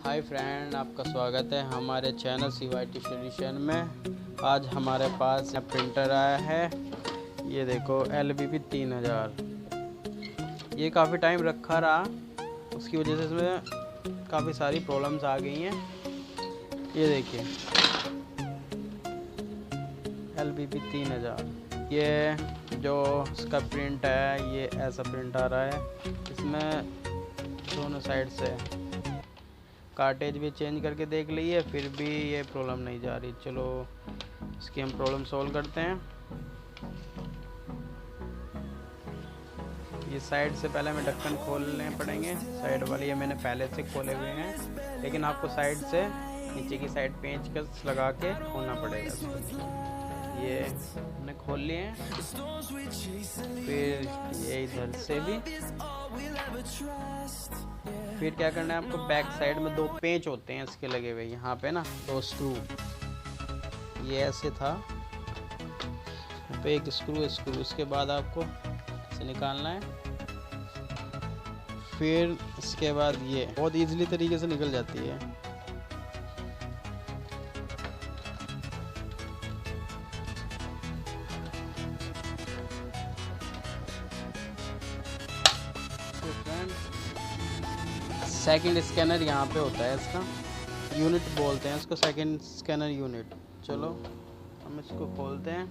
Hi friend, आपका स्वागत है हमारे चैनल CYT सॉल्यूशन में। आज हमारे पास प्रिंटर आया है, ये देखो LBP 3000। ये काफ़ी टाइम रखा रहा, उसकी वजह से इसमें काफ़ी सारी प्रॉब्लम्स आ गई हैं। ये देखिए LBP 3000, ये जो इसका प्रिंट है ये ऐसा प्रिंट आ रहा है। इसमें दोनों साइड से कार्टेज भी चेंज करके देख लिए, फिर भी ये प्रॉब्लम नहीं जा रही। चलो इसकी हम प्रॉब्लम सॉल्व करते हैं। ये साइड से पहले हमें ढक्कन खोलने पड़ेंगे। साइड वाली ये मैंने पहले से खोले हुए हैं, लेकिन आपको साइड से नीचे की साइड पेंचकस लगा के खोलना पड़ेगा इसको। ये हमने खोल लिए हैं। फिर ये इधर से भी, फिर क्या करना है आपको, बैक साइड में 2 पेंच होते हैं इसके लगे हुए, यहाँ पे ना 2 स्क्रू। ये ऐसे था, यहाँ पे एक स्क्रू, इसके बाद आपको इसे निकालना है। फिर इसके बाद ये बहुत इजीली तरीके से निकल जाती है। सेकंड स्कैनर यहाँ पे होता है, इसका यूनिट बोलते हैं इसको, सेकंड स्कैनर यूनिट। चलो हम इसको खोलते हैं।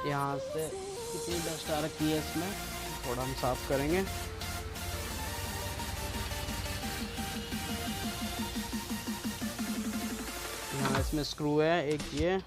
यहाँ से कितनी डस्ट आ रखी है इसमें, थोड़ा हम साफ करेंगे। यहाँ इसमें स्क्रू है एक, ये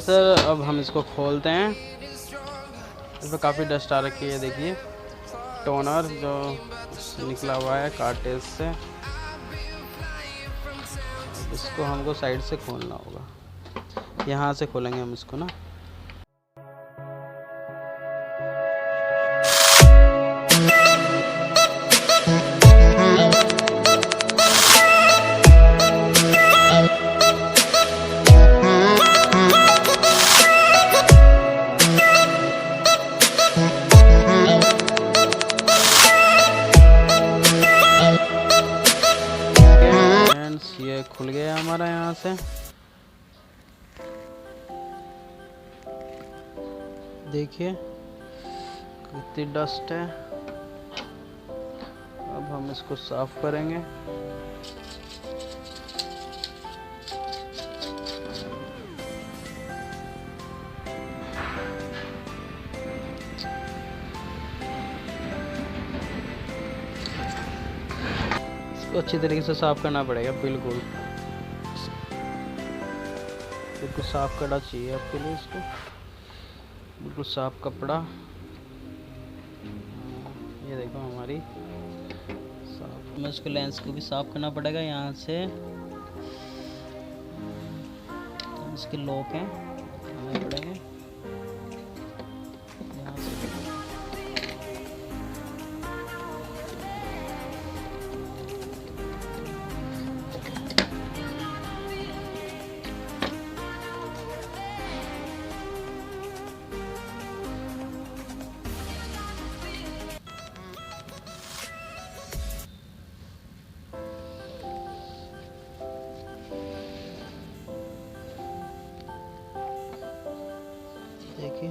सर अब हम इसको खोलते हैं। इसमें काफ़ी डस्ट आ रखी है, देखिए टोनर जो निकला हुआ है कार्टेज से। इसको हमको साइड से खोलना होगा, यहाँ से खोलेंगे हम इसको ना। ये खुल गया हमारा यहाँ से, देखिए कितनी डस्ट है। अब हम इसको साफ करेंगे। इसको अच्छी तरीके से साफ करना पड़ेगा, बिल्कुल साफ करना चाहिए आपके लिए। इसको बिल्कुल साफ कपड़ा, ये देखो हमारी साफ। हमें इसको लेंस को भी साफ करना पड़ेगा यहाँ से। इसके लॉक हैं, हमें पड़ेंगे यहाँ से। देखिए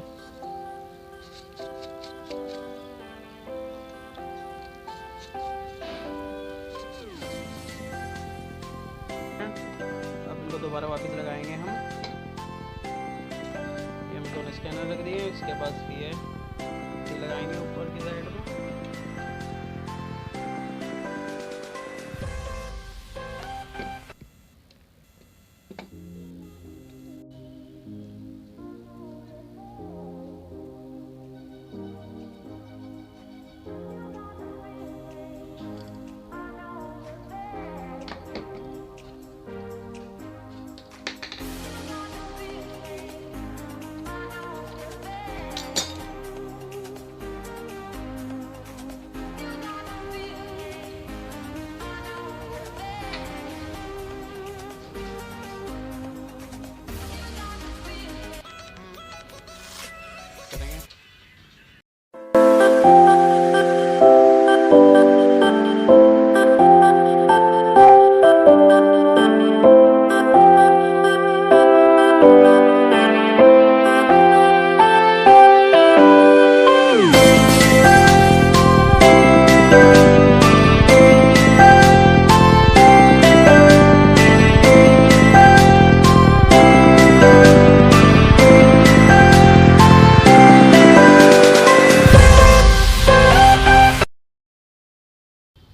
अब इनको दोबारा वापस लगाएंगे हम। ये हम दोनों स्कैनर रख दिए, इसके बाद ये लगाएंगे ऊपर की साइड में।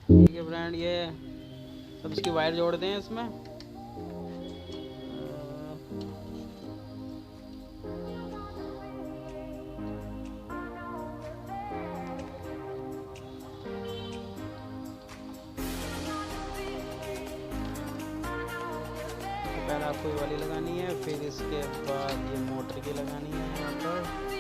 ठीक है फ्रेंड, ये अब इसकी वायर जोड़ते हैं इसमें। पहले आपको ये वाली लगानी है, फिर इसके बाद ये मोटर की लगानी है यहाँ पर।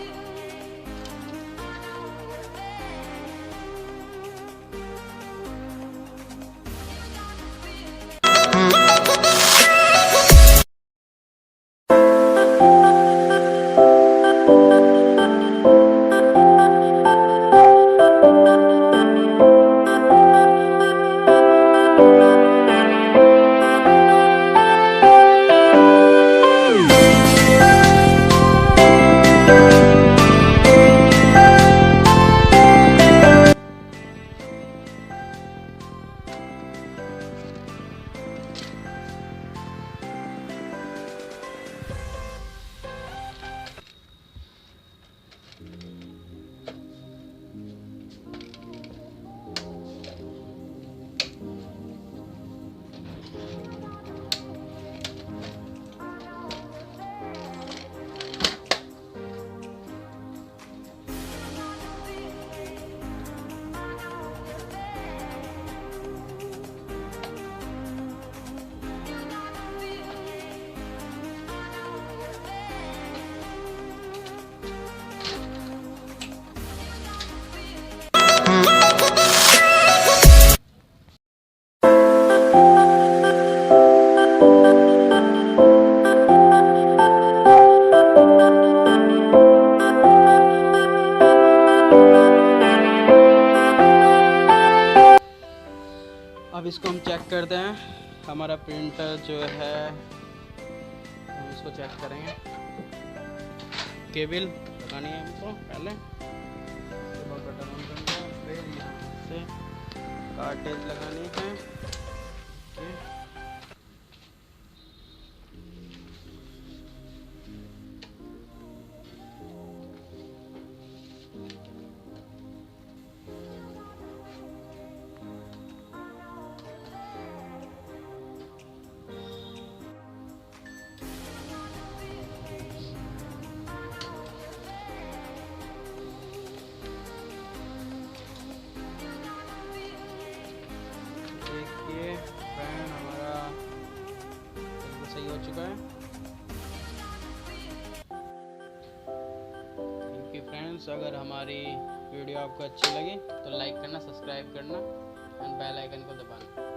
इसको हम चेक करते हैं। हमारा प्रिंटर जो है, हम इसको चेक करेंगे। केबल लगानी है हमको पहले, उसके बाद बटन ऑन करना है, फिर यहाँ से कार्टेज लगानी है। ओके, देखिए फैन हमारा बिल्कुल सही हो चुका है। थैंक यू फ्रेंड्स, अगर हमारी वीडियो आपको अच्छी लगी तो लाइक करना, सब्सक्राइब करना एंड बेल आइकन को दबाना।